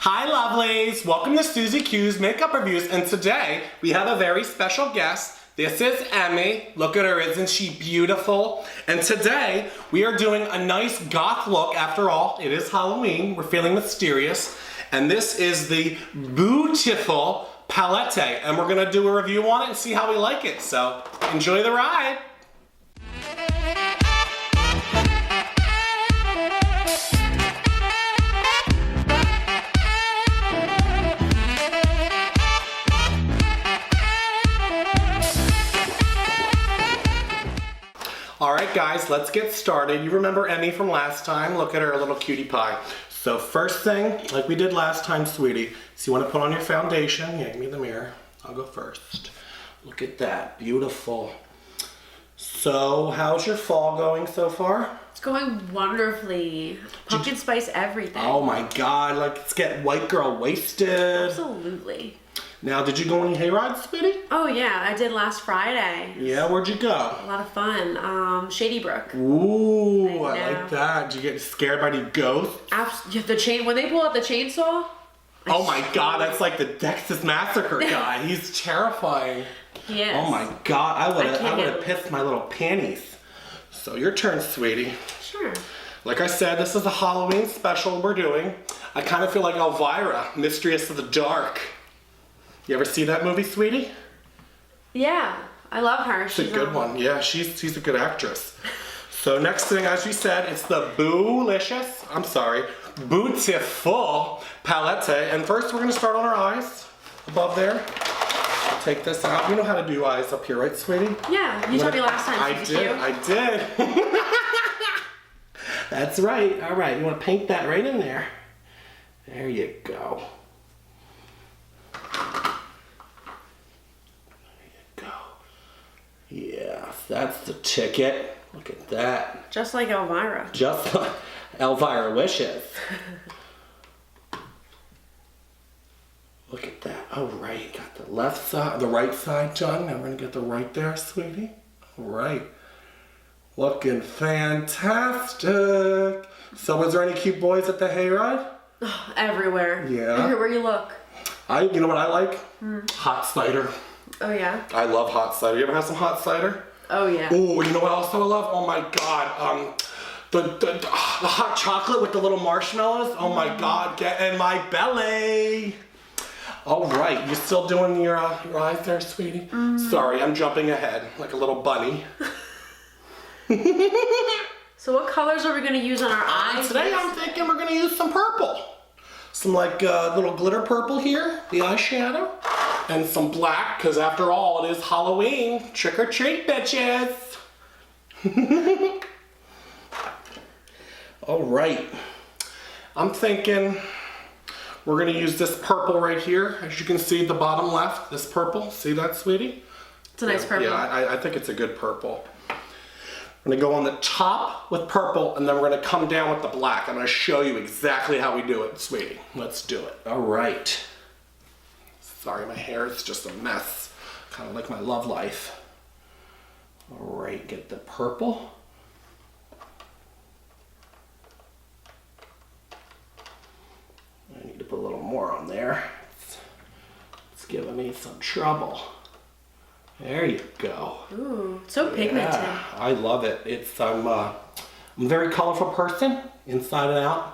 Hi lovelies, welcome to Suzie Q's Makeup Reviews, and today we have a very special guest. This is Emmy. Look at her, isn't she beautiful? And today we are doing a nice goth look. After all, it is Halloween, we're feeling mysterious. And this is the Beautiful Palette, and we're gonna do a review on it and see how we like it. So enjoy the ride. Alright guys, let's get started. You remember Emmy from last time. Look at her little cutie pie. So first thing, like we did last time, sweetie, so you want to put on your foundation. Yeah, give me the mirror. I'll go first. Look at that. Beautiful. So, how's your fall going so far? It's going wonderfully. Pumpkin spice everything. Oh my god, like let's get white girl wasted. Absolutely. Now, did you go any hay rides, sweetie? Oh yeah, I did last Friday. Yeah, where'd you go? A lot of fun. Shady Brook. Ooh, I like that. Did you get scared by any ghosts? When they pull out the chainsaw. Oh my god, that's like the Texas Massacre guy. He's terrifying. Yes. Oh my god, I would have pissed my little panties. So your turn, sweetie. Sure. Like I said, this is a Halloween special we're doing. I kind of feel like Elvira, Mistress of the Dark. You ever see that movie, sweetie? Yeah, I love her. She's a good one. Yeah, she's a good actress. So next thing, as you said, it's the Beautiful Palette. And first we're gonna start on our eyes, above there. Take this out. You know how to do eyes up here, right, sweetie? Yeah, you told me last time. I did. That's right. All right, you wanna paint that right in there. There you go. Yeah, that's the ticket. Look at that. Just like Elvira. Just like Elvira wishes. Look at that. Oh, right. Got the left side, the right side done. Now we're going to get the right there, sweetie. All right. Looking fantastic. So was there any cute boys at the hayride? Oh, everywhere. Yeah. Everywhere you look. You know what I like? Hot cider. Oh yeah? I love hot cider. You ever have some hot cider? Oh yeah. Oh, you know what else I love? Oh my god. The hot chocolate with the little marshmallows. Oh my god, get in my belly. All right, you still doing your eyes there, sweetie? Sorry, I'm jumping ahead like a little bunny. So what colors are we gonna use on our eyes? Today I'm thinking we're gonna use some purple. Some like little glitter purple here, the eyeshadow. And some black, because after all, it is Halloween. Trick or treat, bitches. All right. I'm thinking we're going to use this purple right here. As you can see at the bottom left, this purple. See that, sweetie? It's a nice purple. Yeah, I think it's a good purple. I'm going to go on the top with purple, and then we're going to come down with the black. I'm going to show you exactly how we do it, sweetie. Let's do it. All right. Sorry, my hair is just a mess. Kind of like my love life. All right, get the purple. I need to put a little more on there. It's giving me some trouble. There you go. Ooh, so pigmented. Yeah, I love it. I'm a very colorful person, inside and out.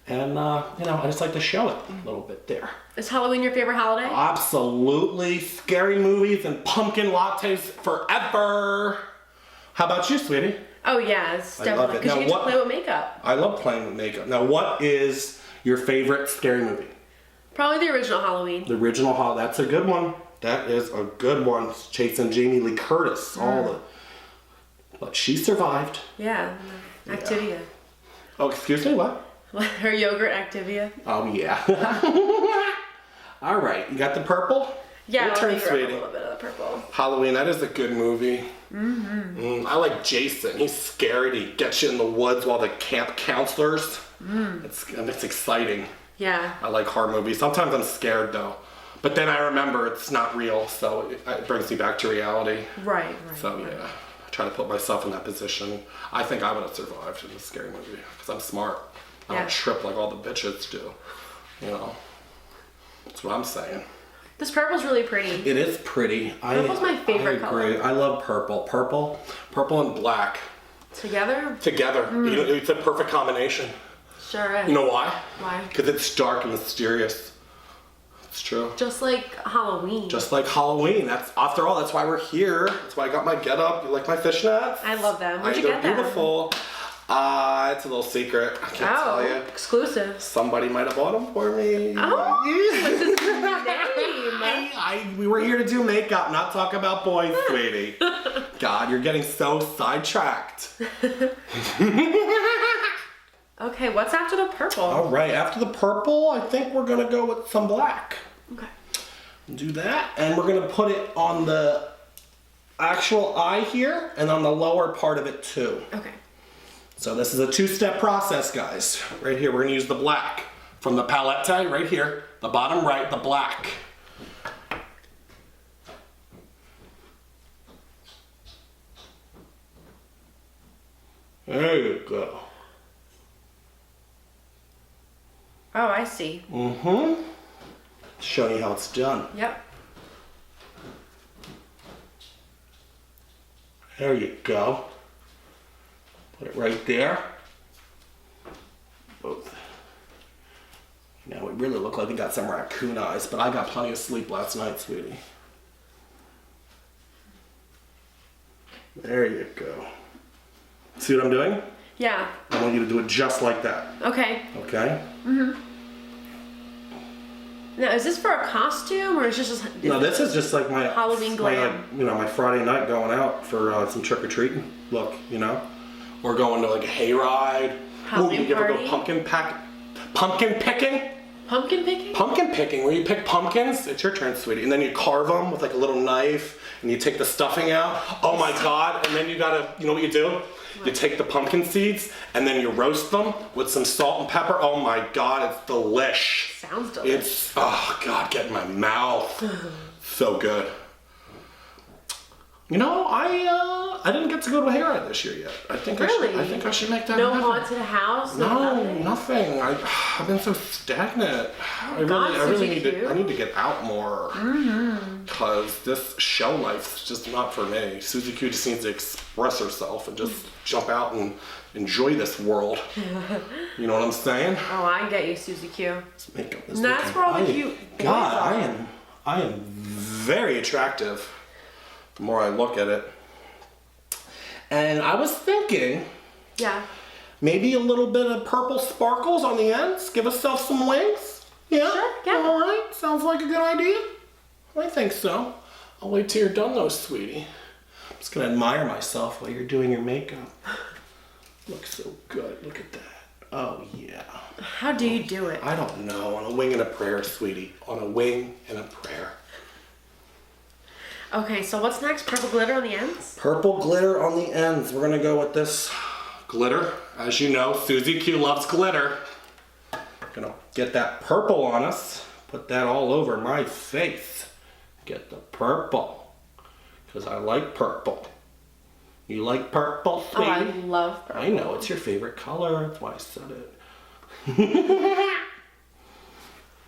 And, I just like to show it a little bit there. Is Halloween your favorite holiday? Absolutely. Scary movies and pumpkin lattes forever. How about you, sweetie? Oh, yeah. It's definitely. Because you get to play with makeup. I love playing with makeup. Now, what is your favorite scary movie? Probably the original Halloween. The original Halloween. That's a good one. That is a good one. Chasing Jamie Lee Curtis. But she survived. Yeah. Activia. Oh, excuse me, what? Her yogurt Activia. Oh, yeah. All right, you got the purple? Yeah, your turn, sweetie. A little bit of the purple. Halloween, that is a good movie. I like Jason. He's scary. He gets you in the woods while the camp counselors. It's exciting. Yeah. I like horror movies. Sometimes I'm scared, though. But then I remember it's not real, so it brings me back to reality. Right. So, yeah. I try to put myself in that position. I think I would have survived in a scary movie because I'm smart. I don't trip like all the bitches do. You know, That's what I'm saying. This purple's really pretty. It is pretty. Purple's my favorite I agree. color. I love purple. Purple and black. Together? Together. It's a perfect combination. Sure is. You know why? Why? Because it's dark and mysterious. It's true. Just like Halloween. Just like Halloween. After all, that's why we're here. That's why I got my get up. You like my fishnets? I love them. Where'd you They're get them? beautiful. It's a little secret. I can't tell you. Exclusive. Somebody might have bought them for me. Oh, what's his name? We were here to do makeup, not talk about boys, sweetie. God, you're getting so sidetracked. Okay, what's after the purple? All right, after the purple, I think we're gonna go with some black. Okay. Do that, and we're gonna put it on the actual eye here and on the lower part of it too. Okay. So this is a two-step process, guys. Right here, we're gonna use the black from the palette right here, the bottom right, the black. There you go. Oh, I see. Mm-hmm. Show you how it's done. Yep. There you go. Put it right there. Both. Now we really look like we got some raccoon eyes, but I got plenty of sleep last night, sweetie. There you go. See what I'm doing? Yeah. I want you to do it just like that. Okay. Okay? Now, is this for a costume or is this just No, this is just like my Halloween glam? My Friday night going out for some trick or treating look. Or going to like a hayride. Halloween Ooh, you ever go party? pumpkin picking? Pumpkin picking? Pumpkin picking, where you pick pumpkins. It's your turn, sweetie. And then you carve them with like a little knife, and you take the stuffing out. Oh my God! And then you gotta, you know what you do? You take the pumpkin seeds and then you roast them with some salt and pepper. Oh my God, it's delish. Sounds delicious. It's, oh God, get in my mouth. So good. I didn't get to go to a hayride this year yet. I think Really? I think I should make that No happen. haunted house? No, nothing. I've been so stagnant. I really need to. I need to get out more. Because this show life's just not for me. Suzie Q just needs to express herself and just jump out and enjoy this world. You know what I'm saying? Oh, I get you, Suzie Q. Let's make up this. And that's where all the cute boys God, are. I am very attractive. The more I look at it. And I was thinking, Yeah. maybe a little bit of purple sparkles on the ends. Give yourself some wings. Yeah? Sure, yeah. All right. Sounds like a good idea. I think so. I'll wait till you're done though, sweetie. I'm just going to admire myself while you're doing your makeup. Looks so good. Look at that. Oh, yeah. How do you do it? I don't know. On a wing and a prayer, sweetie. On a wing and a prayer. Okay, so what's next? Purple glitter on the ends? Purple glitter on the ends. We're going to go with this glitter. As you know, Suzie Q loves glitter. Gonna get that purple on us. Put that all over my face. Get the purple. Because I like purple. You like purple, Oh, I sweetie? love purple. I know, it's your favorite color. That's why I said it.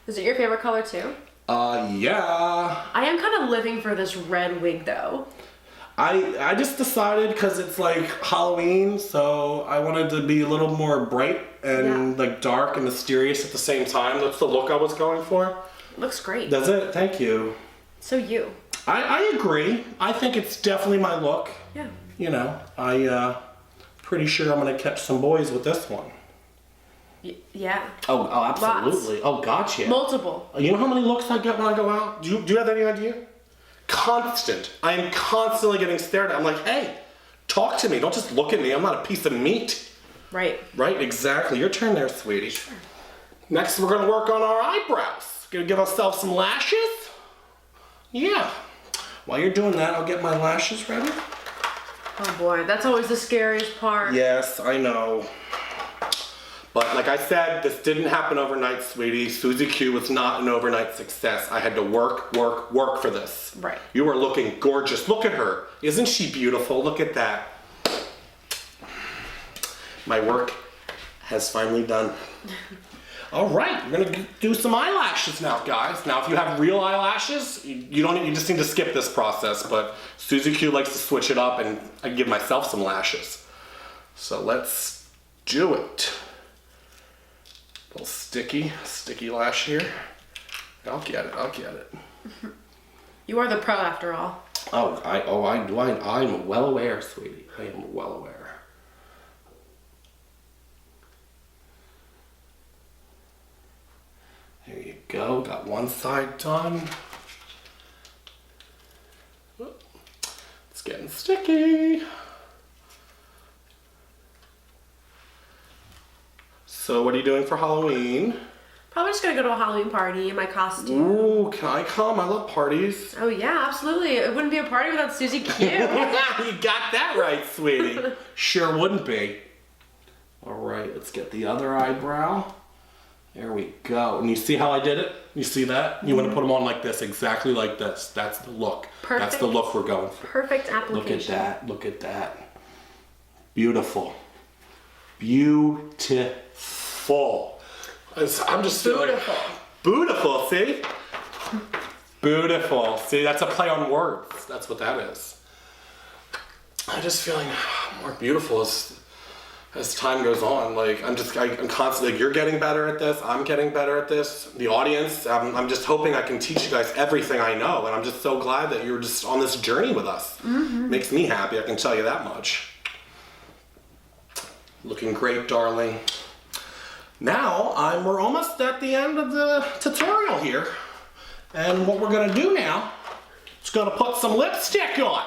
Is it your favorite color too? Yeah. I am kind of living for this red wig though. I just decided because it's like Halloween, so I wanted to be a little more bright and like dark and mysterious at the same time. That's the look I was going for. Looks great. Does it? Thank you. So you. I agree. I think it's definitely my look. Yeah. I pretty sure I'm gonna catch some boys with this one. Yeah. Oh, absolutely. Oh, gotcha. Multiple. You know how many looks I get when I go out? Do you have any idea? Constant. I am constantly getting stared at. I'm like, hey, talk to me. Don't just look at me. I'm not a piece of meat. Right. Right, exactly. Your turn there, sweetie. Sure. Next, we're gonna work on our eyebrows. Gonna give ourselves some lashes. Yeah. While you're doing that, I'll get my lashes ready. Oh boy, that's always the scariest part. Yes, I know. But like I said, this didn't happen overnight, sweetie. Suzie Q was not an overnight success. I had to work for this. Right. You are looking gorgeous. Look at her. Isn't she beautiful? Look at that. My work has finally done. All right, we're gonna do some eyelashes now, guys. Now, if you have real eyelashes, you just need to skip this process, but Suzie Q likes to switch it up, and I give myself some lashes. So let's do it. A little sticky lash here. I'll get it. You are the pro after all. I'm well aware, sweetie. I am well aware. There you go, got one side done. It's getting sticky. So what are you doing for Halloween? Probably just gonna go to a Halloween party in my costume. Ooh, can I come? I love parties. Oh yeah, absolutely. It wouldn't be a party without Suzie Q. You got that right, sweetie. Sure wouldn't be. All right, let's get the other eyebrow. There we go. And you see how I did it? You see that? You want to put them on like this, exactly like this. That's the look. Perfect. That's the look we're going for. Perfect application. Look at that. Look at that. Beautiful. Beautiful. I'm just feeling beautiful, see? Beautiful. See, that's a play on words. That's what that is. I'm just feeling more beautiful as time goes on. Like, I'm constantly, like, you're getting better at this, I'm getting better at this, the audience, I'm just hoping I can teach you guys everything I know, and I'm just so glad that you're just on this journey with us. Makes me happy, I can tell you that much. Looking great, darling. Now, we're almost at the end of the tutorial here, and what we're gonna do now is gonna put some lipstick on.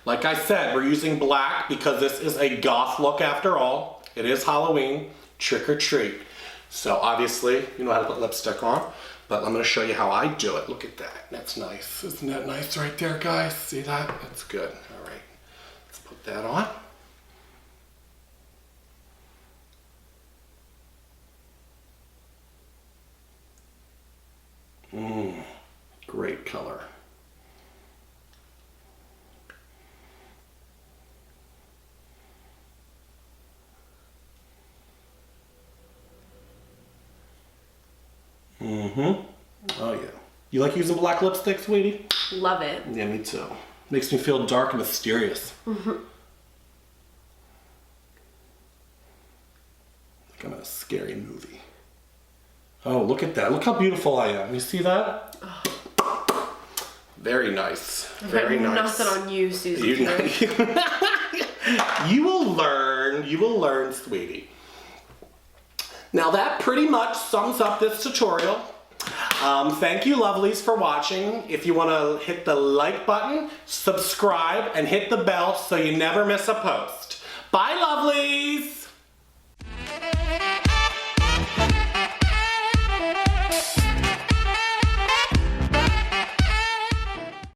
Like I said, we're using black because this is a goth look after all. It is Halloween, trick or treat. So obviously, you know how to put lipstick on, but I'm gonna show you how I do it. Look at that, that's nice. Isn't that nice right there, guys? See that? That's good, all right. Let's put that on. Great color. Oh yeah. You like using black lipstick, sweetie? Love it. Yeah, me too. Makes me feel dark and mysterious. Like I'm in a scary movie. Oh, look at that. Look how beautiful I am. You see that? Oh. Very nice. Very nice. Nothing on you, Suzie. You will learn. You will learn, sweetie. Now that pretty much sums up this tutorial. Thank you, lovelies, for watching. If you want to hit the like button, subscribe, and hit the bell so you never miss a post.